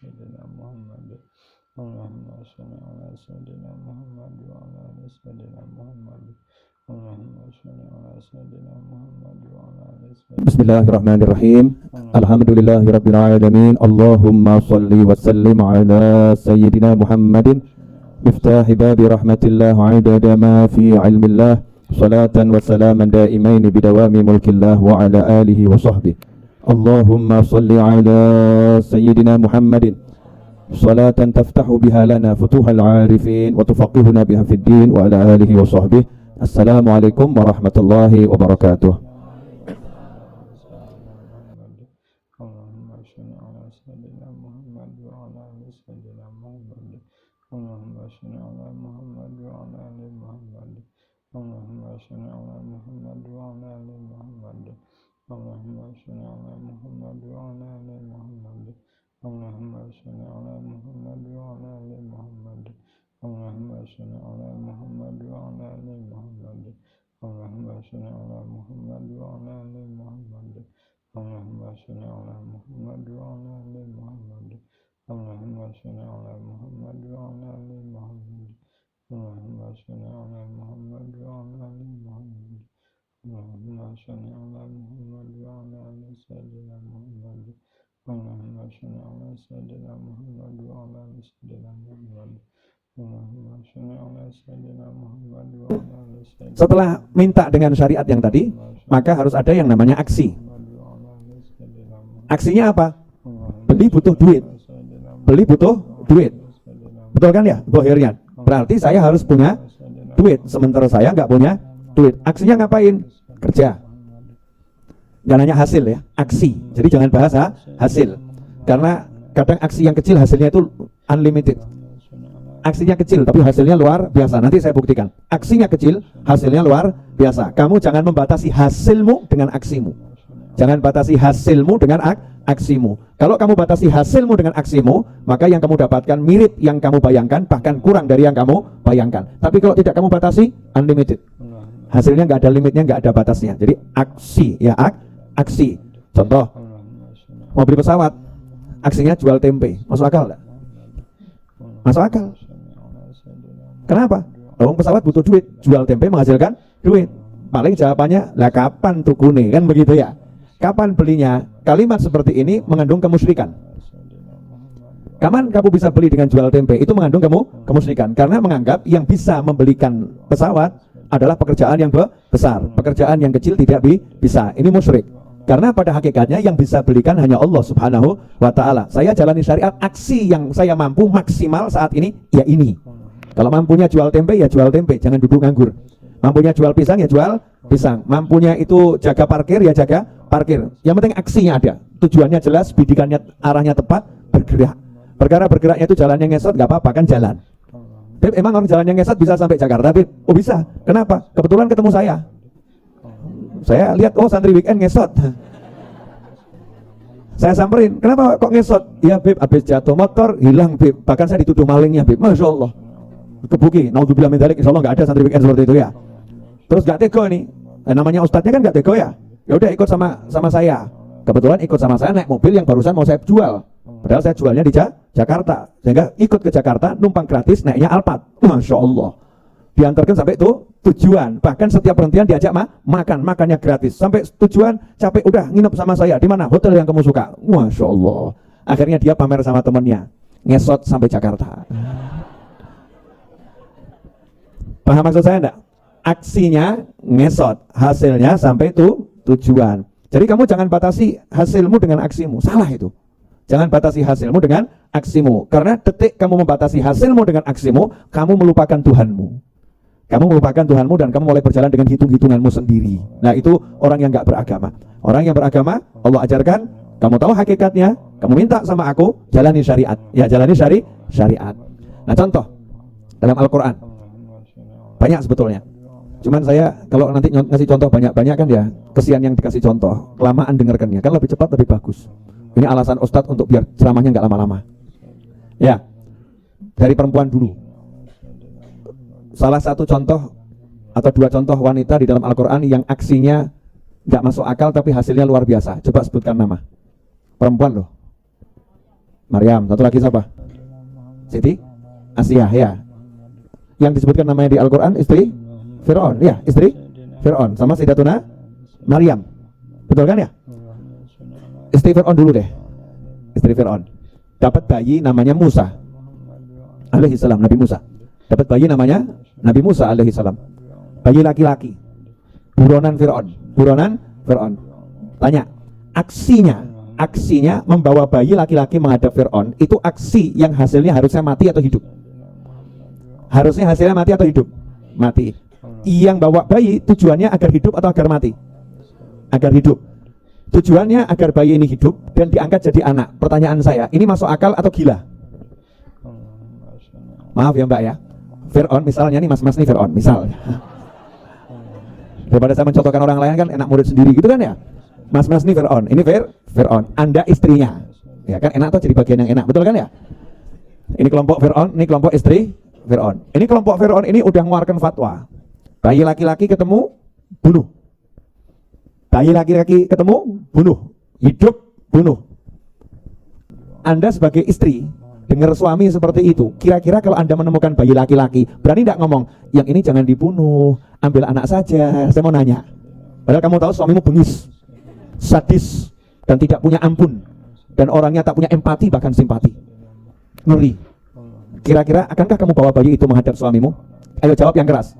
سيدنا محمد اللهم صل على سيدنا محمد وعلى آل سيدنا محمد اللهم صل على سيدنا محمد وعلى آل سيدنا بسم الله الرحمن الرحيم الحمد لله رب العالمين اللهم صل وسلم على سيدنا محمد مفتاح باب رحمة الله عدد ما في علم الله صلاة وسلاما دائمين بدوام ملك الله وعلى آله وصحبه اللهم صل على سيدنا محمد صلاة تفتح بها لنا فتوح العارفين وتفقهنا بها في الدين وعلى آله وصحبه. Assalamualaikum warahmatullahi wabarakatuh. Setelah minta dengan syariat yang tadi, maka harus ada yang namanya aksi. Aksinya apa? Beli butuh duit. Beli butuh duit. Betul kan ya? Bohirnya. Berarti saya harus punya duit, sementara saya nggak punya duit. Aksinya ngapain? Kerja. Jangan hanya hasil ya, aksi. Jadi jangan bahas hasil. Karena kadang aksi yang kecil hasilnya itu unlimited. Aksinya kecil tapi hasilnya luar biasa. Nanti saya buktikan. Aksinya kecil, hasilnya luar biasa. Kamu jangan membatasi hasilmu dengan aksimu. Jangan batasi hasilmu dengan aksimu. Kalau kamu batasi hasilmu dengan aksimu, maka yang kamu dapatkan mirip yang kamu bayangkan, bahkan kurang dari yang kamu bayangkan. Tapi kalau tidak kamu batasi, unlimited. Hasilnya nggak ada limitnya, nggak ada batasnya. Jadi aksi ya, aksi. Contoh, mau beli pesawat, aksinya jual tempe. Masuk akal nggak? Masuk akal. Kenapa? Orang pesawat butuh duit, jual tempe menghasilkan duit. Paling jawabannya, lah kapan tukune, kan begitu ya? Kapan belinya? Kalimat seperti ini mengandung kemusyrikan. Kapan kamu bisa beli dengan jual tempe? Itu mengandung kemusyrikan. Karena menganggap yang bisa membelikan pesawat adalah pekerjaan yang besar. Pekerjaan yang kecil tidak bisa. Ini musyrik. Karena pada hakikatnya yang bisa belikan hanya Allah subhanahu wa ta'ala. Saya jalani syariat, aksi yang saya mampu maksimal saat ini, ya ini. Kalau mampunya jual tempe, ya jual tempe, jangan duduk nganggur. Mampunya jual pisang, ya jual pisang. Mampunya itu jaga parkir, ya jaga parkir. Yang penting aksinya ada, tujuannya jelas, bidikannya arahnya tepat, bergerak. Perkara bergeraknya itu jalannya ngesot, gak apa-apa kan jalan. Beb, emang orang jalannya ngesot bisa sampai Jakarta, Beb? Oh bisa, kenapa? Kebetulan ketemu saya. Saya lihat, oh santri weekend ngesot. Saya samperin, kenapa kok ngesot? Ya Beb, habis jatuh motor, hilang Beb. Bahkan saya dituduh malingnya Beb, Masya Allah. Kebuki, naudzubillah min dzalik, insyaallah enggak ada santri weekend seperti itu ya. Terus enggak tego nih. Namanya ustadznya kan enggak tego ya. Ya udah ikut sama saya. Kebetulan ikut sama saya naik mobil yang barusan mau saya jual. Padahal saya jualnya di Jakarta. Sehingga ikut ke Jakarta numpang gratis naiknya Alphard. Masya Allah. Diantarkan sampai itu tujuan. Bahkan setiap perhentian diajak makannya gratis. Sampai tujuan capek udah nginep sama saya. Di mana? Hotel yang kamu suka. Masya Allah. Akhirnya dia pamer sama temennya. Ngesot sampai Jakarta. Paham maksud saya enggak? Aksinya ngesot, hasilnya sampai tujuan. Jadi kamu jangan batasi hasilmu dengan aksimu. Salah itu. Jangan batasi hasilmu dengan aksimu. Karena detik kamu membatasi hasilmu dengan aksimu, kamu melupakan Tuhanmu. Kamu melupakan Tuhanmu dan kamu mulai berjalan dengan hitung-hitunganmu sendiri. Nah itu orang yang enggak beragama. Orang yang beragama, Allah ajarkan, kamu tahu hakikatnya, kamu minta sama aku, jalani syariat. Ya jalani syariat. Nah contoh, dalam Al-Quran banyak sebetulnya. Cuman saya kalau nanti ngasih contoh banyak-banyak kan ya, kesian yang dikasih contoh, kelamaan dengarkannya kan lebih cepat lebih bagus. Ini alasan Ustadz untuk biar ceramahnya nggak lama-lama. Ya, dari perempuan dulu. Salah satu contoh atau dua contoh wanita di dalam Al-Quran yang aksinya nggak masuk akal tapi hasilnya luar biasa. Coba sebutkan nama. Perempuan loh. Maryam. Satu lagi siapa? Siti Asiyah ya. Yang disebutkan namanya di Al-Quran istri Fir'aun, ya, istri Fir'aun sama Sayyidatuna Maryam. Betul kan ya? Istri Fir'aun dulu deh. Istri Fir'aun dapat bayi namanya Musa alaihi salam, Nabi Musa. Dapat bayi namanya Nabi Musa alaihi salam. Bayi laki-laki. Buronan Fir'aun. Buronan Fir'aun. Tanya, aksinya membawa bayi laki-laki menghadap Fir'aun itu aksi yang hasilnya harusnya mati atau hidup? Harusnya hasilnya mati atau hidup? Mati. Yang bawa bayi tujuannya agar hidup atau agar mati? Agar hidup. Tujuannya agar bayi ini hidup dan diangkat jadi anak. Pertanyaan saya, ini masuk akal atau gila? Maaf ya Mbak ya. Fir'aun misalnya nih, mas-mas nih Fir'aun misal. Daripada saya mencontohkan orang lain kan enak murid sendiri gitu kan ya. Mas-mas nih Fir'aun, ini Fir'aun, Anda istrinya. Ya kan enak tuh jadi bagian yang enak, betul kan ya? Ini kelompok Fir'aun, ini kelompok istri Fir'aun. Ini kelompok Fir'aun ini udah mengeluarkan fatwa. Bayi laki-laki ketemu, bunuh. Bayi laki-laki ketemu, bunuh. Hidup, bunuh. Anda sebagai istri, dengar suami seperti itu, kira-kira kalau Anda menemukan bayi laki-laki, berani tidak ngomong, yang ini jangan dibunuh, ambil anak saja? Saya mau nanya. Padahal kamu tahu suamimu bengis, sadis, dan tidak punya ampun. Dan orangnya tak punya empati, bahkan simpati. Ngeri. Kira-kira akankah kamu bawa bayi itu menghadap suamimu? Ayo jawab yang keras.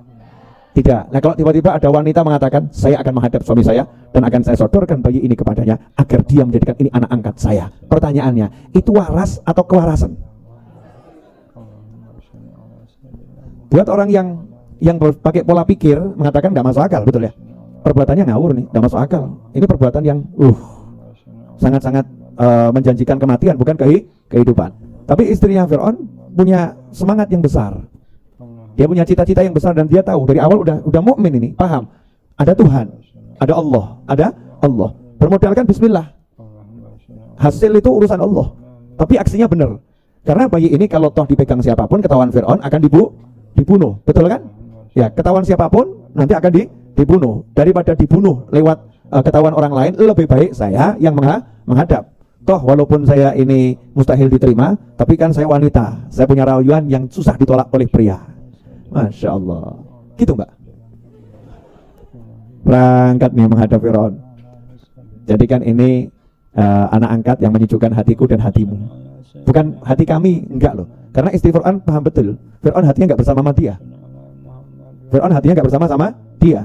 Tidak. Nah kalau tiba-tiba ada wanita mengatakan, saya akan menghadap suami saya dan akan saya sodorkan bayi ini kepadanya agar dia menjadikan ini anak angkat saya. Pertanyaannya, itu waras atau kewarasan? Buat orang yang pakai pola pikir mengatakan nggak masuk akal, betul ya? Perbuatannya ngawur nih, nggak masuk akal. Ini perbuatan yang sangat-sangat menjanjikan kematian, bukan kehidupan. Tapi istrinya Fir'aun punya semangat yang besar. Dia punya cita-cita yang besar dan dia tahu dari awal udah mukmin ini, paham. Ada Tuhan, ada Allah. Bermodalkan bismillah. Hasil itu urusan Allah. Tapi aksinya benar. Karena bayi ini kalau toh dipegang siapapun, ketahuan Fir'aun akan dibunuh. Betul kan? Ya, ketahuan siapapun nanti akan dibunuh. Daripada dibunuh lewat ketahuan orang lain, lebih baik saya yang menghadap. Toh walaupun saya ini mustahil diterima, tapi kan saya wanita, saya punya rayuan yang susah ditolak oleh pria. Masya Allah. Gitu Mbak. Berangkat nih menghadap Fir'aun. Jadi kan ini anak angkat yang menyejukkan hatiku dan hatimu. Bukan hati kami, enggak loh. Karena istri Fir'aun paham betul, Fir'aun hatinya enggak bersama dia. Fir'aun hatinya enggak bersama dia.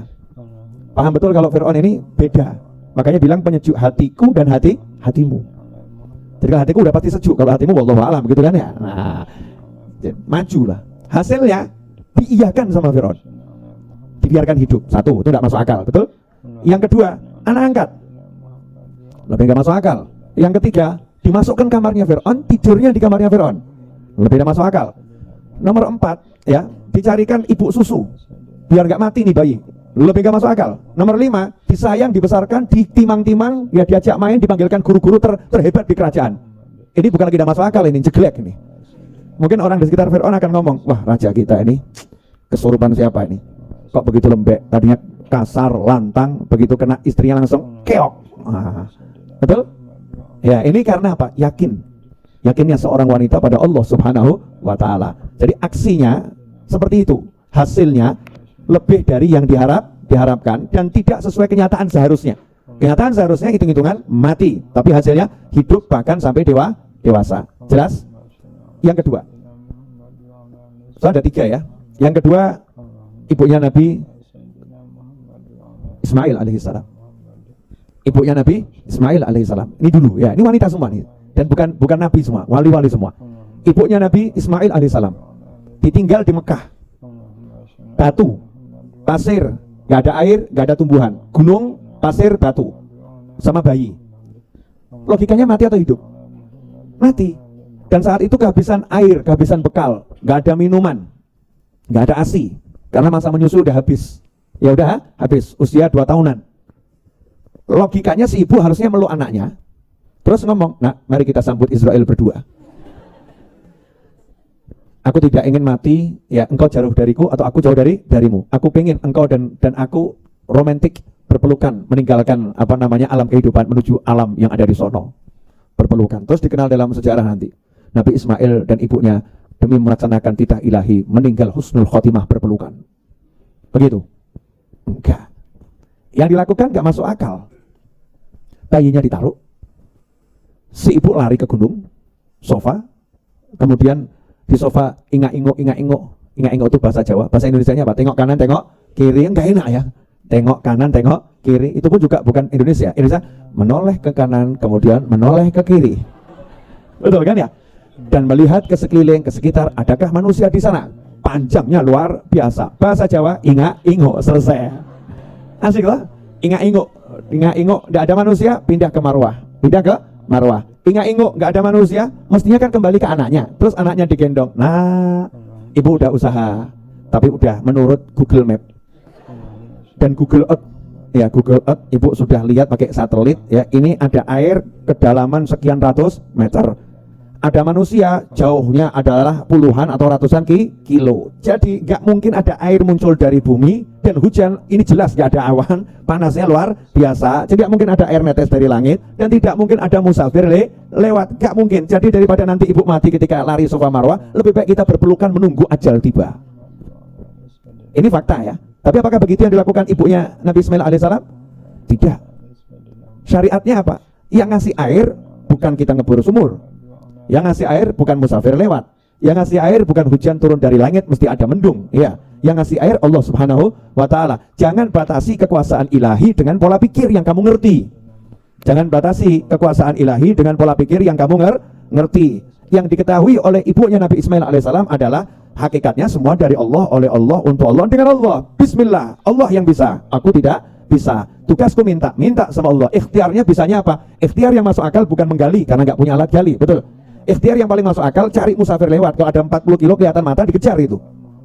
Paham betul kalau Fir'aun ini beda. Makanya bilang penyejuk hatiku dan hatimu. Jadi kalau hatiku udah pasti sejuk, kalau hatimu wallahu alam gitu kan ya. Nah, majulah. Hasilnya diiyakan sama Fir'aun, dibiarkan hidup. Satu, itu tidak masuk akal, betul? Yang kedua, anak angkat, lebih tidak masuk akal. Yang ketiga, dimasukkan kamarnya Fir'aun, tidurnya di kamarnya Fir'aun, lebih tidak masuk akal. Nomor 4, ya, dicarikan ibu susu biar nggak mati nih bayi, lebih nggak masuk akal. Nomor 5, disayang, dibesarkan, ditimang-timang, ya diajak main, dipanggilkan guru-guru terhebat di kerajaan. Ini bukan lagi tidak masuk akal, ini jeglek ini. Mungkin orang di sekitar Fir'aun akan ngomong, wah raja kita ini kesurupan siapa ini? Kok begitu lembek? Tadinya kasar, lantang, begitu kena istrinya langsung keok. Betul? Ya ini karena apa? Yakinnya seorang wanita pada Allah Subhanahu wa Ta'ala. Jadi aksinya seperti itu, hasilnya lebih dari yang diharapkan dan tidak sesuai kenyataan seharusnya. Kenyataan seharusnya hitung-hitungan mati, tapi hasilnya hidup bahkan sampai dewasa. Jelas? Yang kedua, so ada 3 ya. Yang kedua, ibunya Nabi Ismail alaihissalam. Ibunya Nabi Ismail alaihissalam. Ini dulu ya, ini wanita semua nih. Dan bukan Nabi semua, wali-wali semua. Ibunya Nabi Ismail alaihissalam ditinggal di Mekah. Batu, pasir, gak ada air, gak ada tumbuhan. Gunung, pasir, batu, sama bayi. Logikanya mati atau hidup? Mati. Dan saat itu kehabisan air, kehabisan bekal, gak ada minuman, gak ada ASI, karena masa menyusu udah habis. Ya udah habis, usia 2 tahunan. Logikanya si ibu harusnya meluk anaknya, terus ngomong, nah mari kita sambut Israel berdua. Aku tidak ingin mati, ya engkau jauh dariku atau aku jauh darimu. Aku pengen engkau dan aku romantik berpelukan, meninggalkan alam kehidupan menuju alam yang ada di sono. berpelukan. Terus dikenal dalam sejarah nanti. Nabi Ismail dan ibunya demi melaksanakan titah ilahi meninggal husnul khotimah berpelukan. Begitu? Enggak. Yang dilakukan enggak masuk akal. Bayinya ditaruh, si ibu lari ke gunung, sofa, kemudian di sofa ingak-inguk itu bahasa Jawa, bahasa Indonesianya apa? Tengok kanan, tengok kiri, enggak enak ya. Tengok kanan, tengok kiri, itu pun juga bukan Indonesia. Indonesia menoleh ke kanan, kemudian menoleh ke kiri. Betul kan ya? Dan melihat ke sekeliling, ke sekitar, adakah manusia di sana? Panjangnya luar biasa. Bahasa Jawa, ingak-inguk, selesai. Asik lah, ingak-inguk. Ingak-inguk, tidak ada manusia, pindah ke marwah. Pindah ke marwah. Ingak-inguk, nggak ada manusia, mestinya kan kembali ke anaknya. Terus anaknya digendong. Nah, ibu udah usaha, tapi udah menurut Google Map dan Google Earth. Ya, Google Earth, ibu sudah lihat pakai satelit. Ya, ini ada air kedalaman sekian ratus meter. Ada manusia, jauhnya adalah puluhan atau ratusan kilo. Jadi nggak mungkin ada air muncul dari bumi dan hujan. Ini jelas nggak ada awan, panasnya luar biasa. Jadi nggak mungkin ada air netes dari langit dan tidak mungkin ada musafir lewat. Nggak mungkin. Jadi daripada nanti ibu mati ketika lari Safa Marwah, lebih baik kita berpelukan menunggu ajal tiba. Ini fakta ya. Tapi apakah begitu yang dilakukan ibunya Nabi Ismail alaihissalam? Tidak. Syariatnya apa? Yang ngasih air bukan kita ngebor sumur. Yang ngasih air bukan musafir lewat. Yang ngasih air bukan hujan turun dari langit, mesti ada mendung. Ya. Yang ngasih air Allah Subhanahu wa ta'ala. Jangan batasi kekuasaan ilahi dengan pola pikir yang kamu ngerti. Jangan batasi kekuasaan ilahi dengan pola pikir yang kamu ngerti. Yang diketahui oleh ibunya Nabi Ismail alaihissalam adalah hakikatnya semua dari Allah, oleh Allah, untuk Allah, dengan Allah. Bismillah, Allah yang bisa, aku tidak bisa. Tugasku minta sama Allah. Ikhtiarnya bisanya apa? Ikhtiar yang masuk akal bukan menggali karena nggak punya alat gali, betul. Ikhtiar yang paling masuk akal, cari musafir lewat. Kalau ada 40 kilo kelihatan mata, dikejar itu.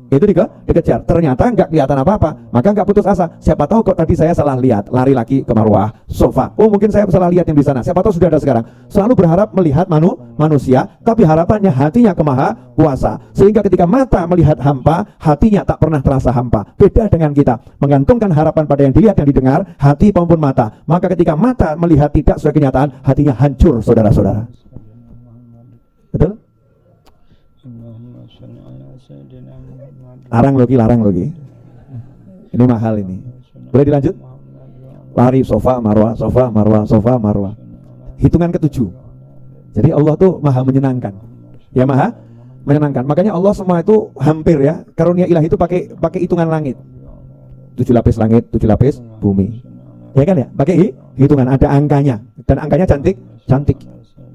Itu dikejar. Ternyata nggak kelihatan apa-apa, maka nggak putus asa. Siapa tahu kok tadi saya salah lihat, lari lagi ke marwah, sofa. Oh mungkin saya salah lihat yang di sana. Siapa tahu sudah ada sekarang. Selalu berharap melihat manusia, tapi harapannya hatinya ke Maha Kuasa. Sehingga ketika mata melihat hampa, hatinya tak pernah terasa hampa. Beda dengan kita, menggantungkan harapan pada yang dilihat, yang didengar, hati maupun mata. Maka ketika mata melihat tidak sesuai kenyataan, hatinya hancur, saudara-saudara. Betul? Larang logi. Ini mahal ini. Boleh dilanjut? Lari sofa marwah, sofa marwah, sofa marwah. Hitungan ke-7. Jadi Allah tuh maha menyenangkan. Ya maha menyenangkan. Makanya Allah semua itu hampir ya, karunia ilahi itu pakai hitungan langit. 7 lapis langit, 7 lapis bumi. Ya kan ya? Pakai hitungan, ada angkanya. Dan angkanya cantik.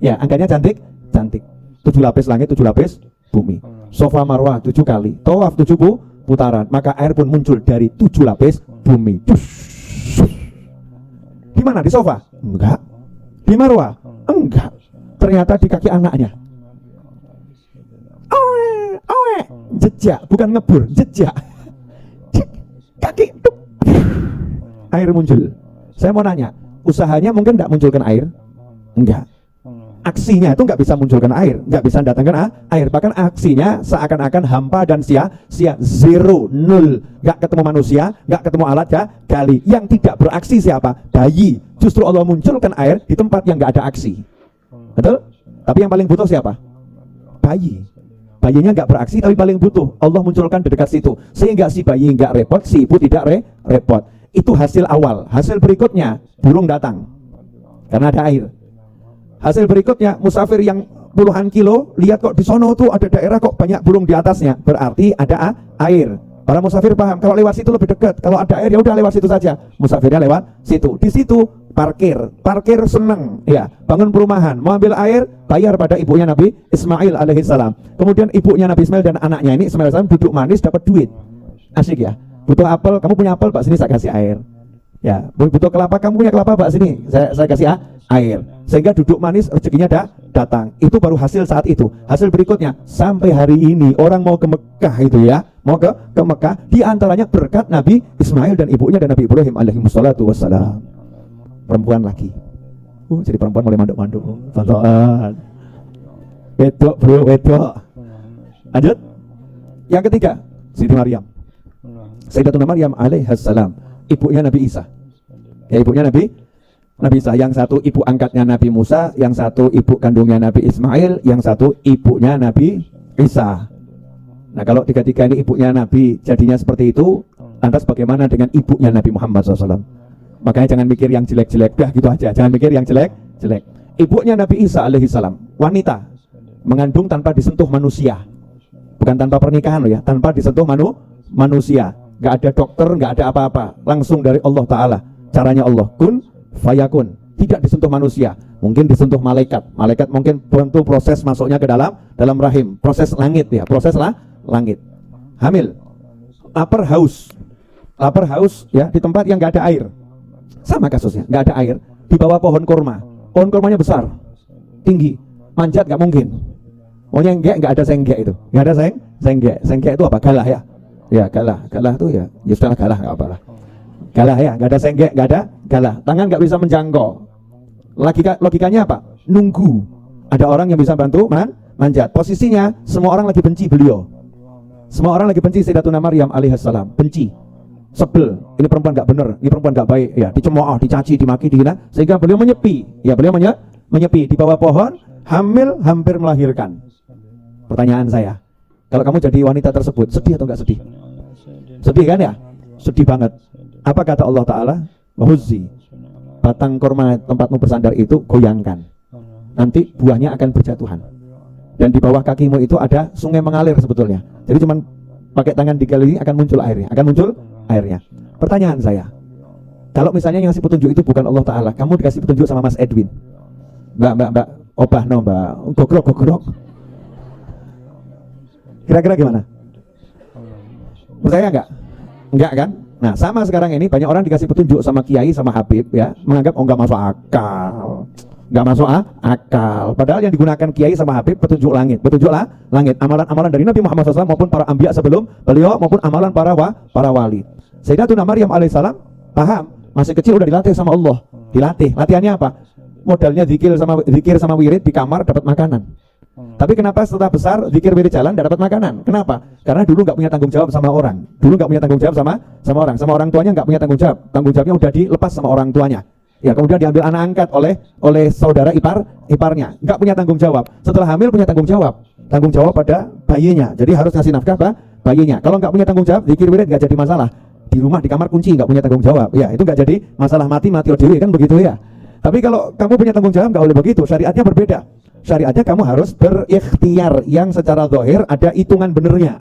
Ya, angkanya cantik. 7 lapis langit, 7 lapis bumi. Sofa marwah 7 kali, tawaf 7 putaran, maka air pun muncul dari 7 lapis bumi. Di mana? Di sofa? Enggak. Di marwah? Enggak. Ternyata di kaki anaknya. Oe. Jejak, bukan ngebur, jejak. Kaki. Air muncul. Saya mau nanya, usahanya mungkin enggak munculkan air? Enggak. Aksinya itu nggak bisa munculkan air, nggak bisa datangkan air. Bahkan aksinya seakan-akan hampa dan sia-sia, zero, nol. Nggak ketemu manusia, nggak ketemu alat gali. Yang tidak beraksi siapa? Bayi. Justru Allah munculkan air di tempat yang nggak ada aksi. Betul? Tapi yang paling butuh siapa? Bayi. Bayinya nggak beraksi tapi paling butuh. Allah munculkan di dekat situ, sehingga si bayi nggak repot, si ibu tidak repot. Itu hasil awal. Hasil berikutnya, burung datang karena ada air. Hasil berikutnya, musafir yang puluhan kilo lihat kok di sono tuh ada daerah kok banyak burung di atasnya, berarti ada air. Para musafir paham kalau lewat situ lebih dekat, kalau ada air ya udah lewat situ saja. Musafirnya lewat situ. Di situ parkir seneng ya, bangun perumahan, mau ambil air, bayar pada ibunya Nabi Ismail alaihissalam. Kemudian ibunya Nabi Ismail dan anaknya ini Ismail alaihissalam duduk manis dapat duit. Asik ya. Butuh apel, kamu punya apel Pak, sini saya kasih air. Ya, butuh kelapa, kamu punya kelapa Pak, sini saya kasih air. Sehingga duduk manis, rezekinya datang. Itu baru hasil saat itu. Hasil berikutnya, sampai hari ini orang mau ke Mekah itu ya, mau ke Mekah, di antaranya berkat Nabi Ismail dan ibunya dan Nabi Ibrahim alaihi wassalatu wassalam. Perempuan lagi. Jadi perempuan mulai manduk-manduk. Tontonan. Wedok bro, wedok. Lanjut. Yang ketiga, Siti Maryam. Sayyidatuna Maryam alaihissalam, ibunya Nabi Isa. Ya, ibunya Nabi Nabi Isa, yang satu ibu angkatnya Nabi Musa, yang satu ibu kandungnya Nabi Ismail, yang satu ibunya Nabi Isa. Nah, kalau tiga-tiga ini ibunya Nabi jadinya seperti itu, lantas bagaimana dengan ibunya Nabi Muhammad SAW? Makanya jangan mikir yang jelek-jelek, dah gitu aja, jangan mikir yang jelek-jelek. Ibunya Nabi Isa alaihissalam, wanita, mengandung tanpa disentuh manusia, bukan tanpa pernikahan loh ya, tanpa disentuh manusia, nggak ada dokter, nggak ada apa-apa, langsung dari Allah Ta'ala. Caranya Allah, kun fayakun, tidak disentuh manusia, mungkin disentuh malaikat, malaikat mungkin bantu proses masuknya ke dalam rahim, proses langit ya, proses langit. Hamil, lapar haus ya, di tempat yang nggak ada air, sama kasusnya, nggak ada air, di bawah pohon kurma, pohon kurmanya besar, tinggi, manjat nggak mungkin, pokoknya nggak ada senggek itu, nggak ada senggek itu apa, galah ya galah itu ya sudah galah, nggak apa lah, galah ya, nggak ada senggek, nggak ada galah, tangan nggak bisa menjangkau. Logikanya apa? Nunggu ada orang yang bisa bantu manjat. Posisinya semua orang lagi benci beliau, semua orang lagi benci Sayyidatuna Maryam alaihissalam, benci, sebel, ini perempuan nggak bener, ini perempuan nggak baik ya, dicemooh, dicaci, dimaki, dihina, sehingga beliau menyepi ya, beliau menyepi di bawah pohon, hamil, hampir melahirkan. Pertanyaan saya, kalau kamu jadi wanita tersebut, sedih atau nggak sedih? Sedih kan ya? Sedih banget. Apa kata Allah Ta'ala? Huzzi, batang kurma tempatmu bersandar itu goyangkan, nanti buahnya akan berjatuhan, dan di bawah kakimu itu ada sungai mengalir sebetulnya, jadi cuman pakai tangan digali akan muncul airnya. Pertanyaan saya, kalau misalnya yang ngasih petunjuk itu bukan Allah Ta'ala, kamu dikasih petunjuk sama Mas Edwin, mbak obah no mbak gogrok, kira-kira gimana? Percaya enggak kan? Nah, sama sekarang ini banyak orang dikasih petunjuk sama kiai, sama habib ya, menganggap nggak masuk akal. Padahal yang digunakan kiai sama habib petunjuk langit, amalan-amalan dari Nabi Muhammad SAW maupun para anbiya sebelum beliau, maupun amalan para wali. Sayyidatuna Maryam alaihissalam paham, masih kecil udah dilatih sama Allah. Latihannya apa? Modalnya zikir sama wirid di kamar dapat makanan. Tapi kenapa setelah besar zikir wirid jalan tidak dapat makanan? Kenapa? Karena dulu nggak punya tanggung jawab sama orang. Sama orang tuanya nggak punya tanggung jawab. Tanggung jawabnya udah dilepas sama orang tuanya. Ya, kemudian diambil anak angkat oleh saudara iparnya. Nggak punya tanggung jawab. Setelah hamil punya tanggung jawab pada bayinya. Jadi harus ngasih nafkah bayinya. Kalau nggak punya tanggung jawab, zikir wirid nggak jadi masalah. Di rumah, di kamar kunci, nggak punya tanggung jawab. Ya, itu nggak jadi masalah, mati dewi kan begitu ya. Tapi kalau kamu punya tanggung jawab nggak boleh begitu. Syariatnya berbeda. Syariatnya kamu harus berikhtiar yang secara zahir ada hitungan benernya.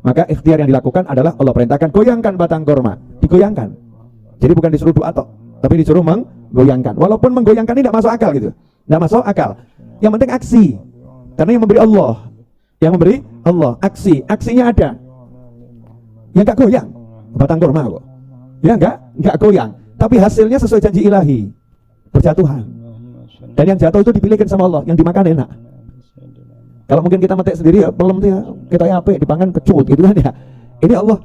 Maka ikhtiar yang dilakukan adalah Allah perintahkan goyangkan batang kurma, digoyangkan. Jadi bukan disuruh doa toh, tapi disuruh menggoyangkan. Walaupun menggoyangkan ini tidak masuk akal gitu, tidak masuk akal. Yang penting aksi, karena yang memberi Allah, aksinya ada. Yang nggak goyang batang kurma kok, ya nggak goyang, tapi hasilnya sesuai janji ilahi, berjatuhan. Dan yang jatuh itu dipilihkan sama Allah, yang dimakan enak. Kalau mungkin kita metik sendiri ya pelem tuh ya, kita apa dipangan kecut gitu kan ya. Ini Allah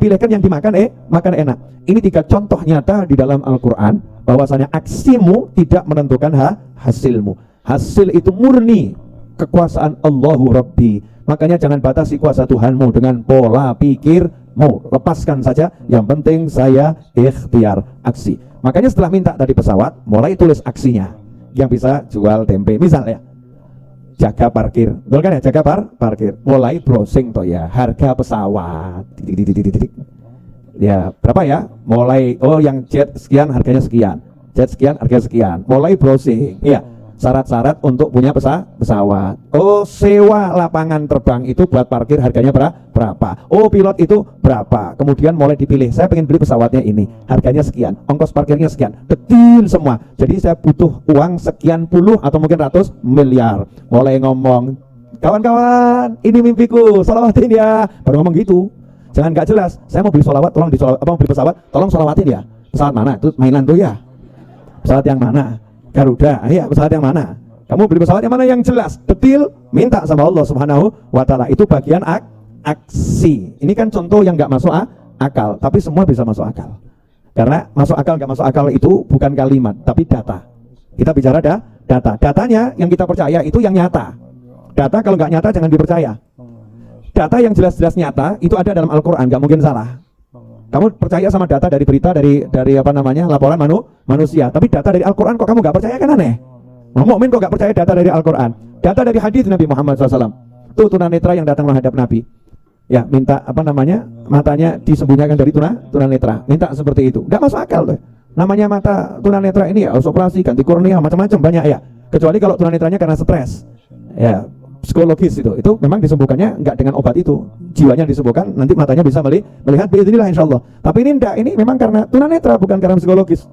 pilihkan yang dimakan makan enak. Ini 3 contoh nyata di dalam Al-Qur'an bahwasanya aksimu tidak menentukan hasilmu. Hasil itu murni kekuasaan Allahu Rabbi. Makanya jangan batasi kuasa Tuhanmu dengan pola pikirmu. Lepaskan saja, yang penting saya ikhtiar, aksi. Makanya setelah minta tadi pesawat, mulai tulis aksinya. Yang bisa jual tempe misalnya, jaga parkir, betul kan ya, jaga parkir, mulai browsing toh ya, harga pesawat ya berapa ya, mulai yang jet sekian harganya sekian, jet sekian harga sekian, mulai browsing ya, syarat-syarat untuk punya pesawat. Oh, sewa lapangan terbang itu buat parkir harganya berapa? Oh, pilot itu berapa? Kemudian mulai dipilih, saya pengen beli pesawatnya ini, harganya sekian, ongkos parkirnya sekian, detil semua. Jadi saya butuh uang sekian puluh atau mungkin ratus miliar. Mulai ngomong, kawan-kawan, ini mimpiku, sholawatin ya. Baru ngomong gitu, jangan nggak jelas. Saya mau beli sholawat, tolong mau beli pesawat, tolong sholawatin ya. Pesawat mana? Itu mainan tuh ya. Pesawat yang mana? Garuda, iya, pesawat yang mana? Kamu beli pesawat yang mana yang jelas, detil, minta sama Allah Subhanahu wa Ta'ala. Itu bagian aksi. Ini kan contoh yang nggak masuk akal, tapi semua bisa masuk akal. Karena masuk akal nggak masuk akal itu bukan kalimat, tapi data. Kita bicara data. Datanya yang kita percaya itu yang nyata. Data kalau nggak nyata jangan dipercaya. Data yang jelas-jelas nyata itu ada dalam Al-Quran, nggak mungkin salah. Kamu percaya sama data dari berita, dari apa namanya, laporan manusia, tapi data dari Al-Quran kok kamu nggak percaya, kan aneh. Mukmin kok nggak percaya data dari Al-Quran, data dari hadis Nabi Muhammad SAW. Tuh tunanetra yang datang menghadap Nabi, ya minta apa namanya, matanya disembunyikan dari tunanetra, minta seperti itu, nggak masuk akal tuh. Namanya mata tunanetra ini ya harus operasi, ganti kornea, macam-macam banyak ya. Kecuali kalau tunanetranya karena stres, ya psikologis itu memang disembuhkannya nggak dengan obat itu, jiwanya disembuhkan, nanti matanya bisa melihat biidznillah insyaallah. Tapi ini enggak, ini memang karena tunanetra, bukan karena psikologis.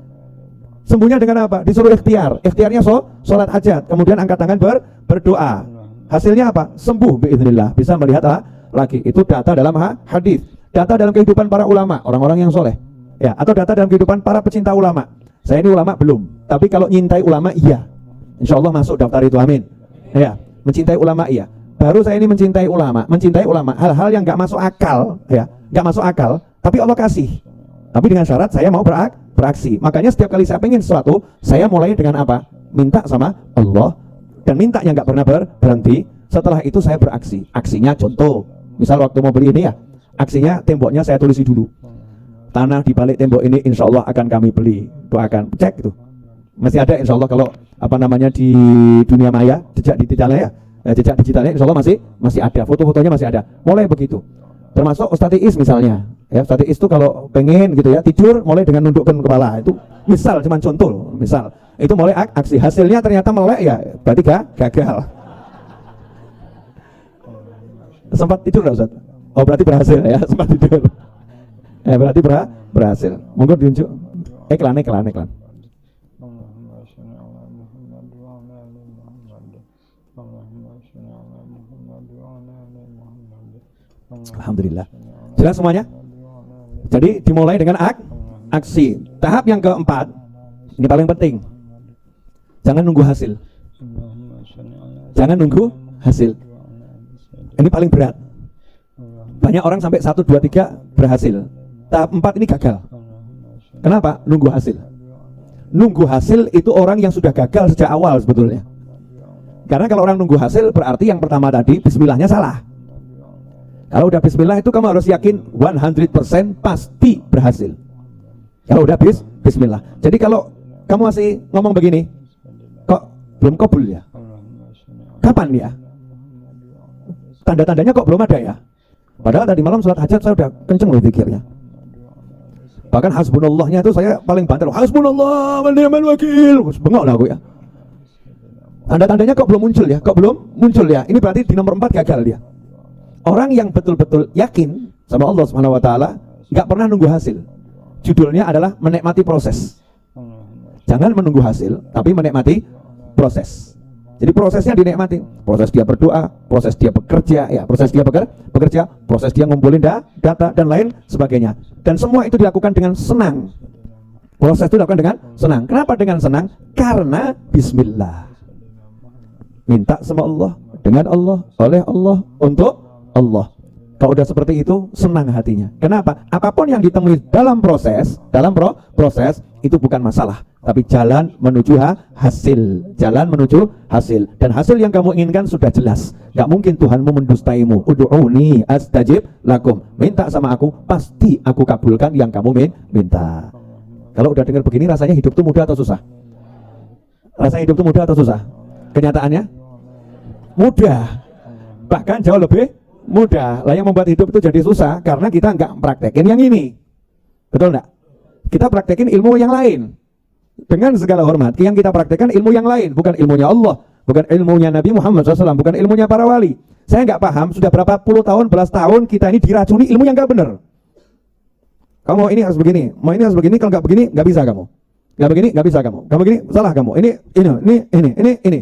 Sembuhnya dengan apa? Disuruh ikhtiarnya sholat hajat, kemudian angkat tangan berdoa. Hasilnya apa? Sembuh biidznillah, bisa melihat lagi. Itu data dalam hadis, data dalam kehidupan para ulama, orang-orang yang soleh, ya, atau data dalam kehidupan para pecinta ulama. Saya ini ulama belum, tapi kalau nyintai ulama iya, insyaallah masuk daftar itu, amin. Ya, mencintai ulama iya. Baru saya ini mencintai ulama hal-hal yang nggak masuk akal, ya, nggak masuk akal, tapi Allah kasih. Tapi dengan syarat saya mau beraksi. Makanya setiap kali saya pengen sesuatu, saya mulai dengan apa? Minta sama Allah, dan mintanya nggak pernah berhenti. Setelah itu saya beraksi. Aksinya contoh, misal waktu mau beli ini ya, aksinya temboknya saya tulisi dulu. Tanah di balik tembok ini insya Allah akan kami beli. Doakan, cek itu. Masih ada insya Allah kalau apa namanya di dunia maya, jejak digitalnya insya Allah masih ada, foto-fotonya masih ada. Mulai begitu. Termasuk Ustadz Iis misalnya, ya, Ustadz Iis itu kalau pengen gitu ya tidur mulai dengan nundukkan kepala, itu misal, cuman contoh, misal itu mulai aksi, hasilnya ternyata melek, ya berarti gagal. Sempat tidur nggak Ustadz? Oh berarti berhasil ya, sempat tidur. Berarti berhasil. Monggo diunjuk. Iklan. Alhamdulillah. Jelas semuanya? Jadi dimulai dengan aksi. Tahap yang keempat, ini paling penting. Jangan nunggu hasil. Ini paling berat. Banyak orang sampai 1, 2, 3 berhasil. Tahap 4 ini gagal. Kenapa? Nunggu hasil. Nunggu hasil itu orang yang sudah gagal sejak awal sebetulnya. Karena kalau orang nunggu hasil berarti yang pertama tadi bismillahnya salah. Kalau udah bismillah itu kamu harus yakin 100% pasti berhasil. Kalau udah bismillah. Jadi kalau kamu masih ngomong begini, kok belum kabul ya? Kapan ya? Tanda-tandanya kok belum ada ya? Padahal tadi malam sholat hajat saya udah kenceng loh pikirnya. Bahkan hasbunallahnya itu saya paling banter. Hasbunallah wa ni'mal wakil. Bengok lah aku ya. Tanda-tandanya kok belum muncul ya? Ini berarti di nomor 4 gagal dia. Orang yang betul-betul yakin sama Allah Subhanahu wa taala enggak pernah nunggu hasil. Judulnya adalah menikmati proses. Jangan menunggu hasil, tapi menikmati proses. Jadi prosesnya dinikmati. Proses dia berdoa, proses dia bekerja, ya, proses dia bekerja, proses dia ngumpulin data dan lain sebagainya. Dan semua itu dilakukan dengan senang. Proses itu dilakukan dengan senang. Kenapa dengan senang? Karena bismillah. Minta sama Allah, dengan Allah, oleh Allah, untuk Allah. Kalau udah seperti itu, senang hatinya. Kenapa? Apapun yang ditemui dalam proses itu bukan masalah, tapi jalan menuju hasil. Dan hasil yang kamu inginkan sudah jelas. Gak mungkin Tuhanmu mendustaimu. Ud'uni astajib lakum. Minta sama aku, pasti aku kabulkan yang kamu minta. Kalau udah dengar begini, rasanya hidup itu mudah atau susah? Rasanya hidup itu mudah atau susah? Kenyataannya mudah, bahkan jauh lebih mudah. Lah yang membuat hidup itu jadi susah karena kita nggak praktekin yang ini. Betul nggak? Kita praktekin ilmu yang lain. Dengan segala hormat, yang kita praktekkan ilmu yang lain, bukan ilmunya Allah, bukan ilmunya Nabi Muhammad SAW, bukan ilmunya para wali. Saya nggak paham, sudah berapa puluh tahun, belas tahun kita ini diracuni ilmu yang nggak benar. Kamu ini harus begini, mau ini harus begini, kalau nggak begini nggak bisa kamu. Nggak begini nggak bisa kamu. Kamu begini salah kamu. Ini.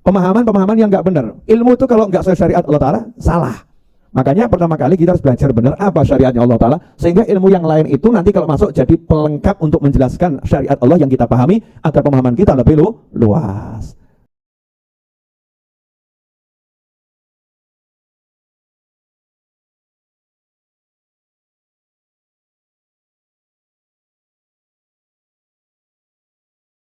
Pemahaman yang nggak benar. Ilmu itu kalau nggak sesuai syariat Allah Ta'ala, salah. Makanya pertama kali kita harus belajar benar apa syariatnya Allah Ta'ala, sehingga ilmu yang lain itu nanti kalau masuk jadi pelengkap untuk menjelaskan syariat Allah yang kita pahami agar pemahaman kita lebih luas.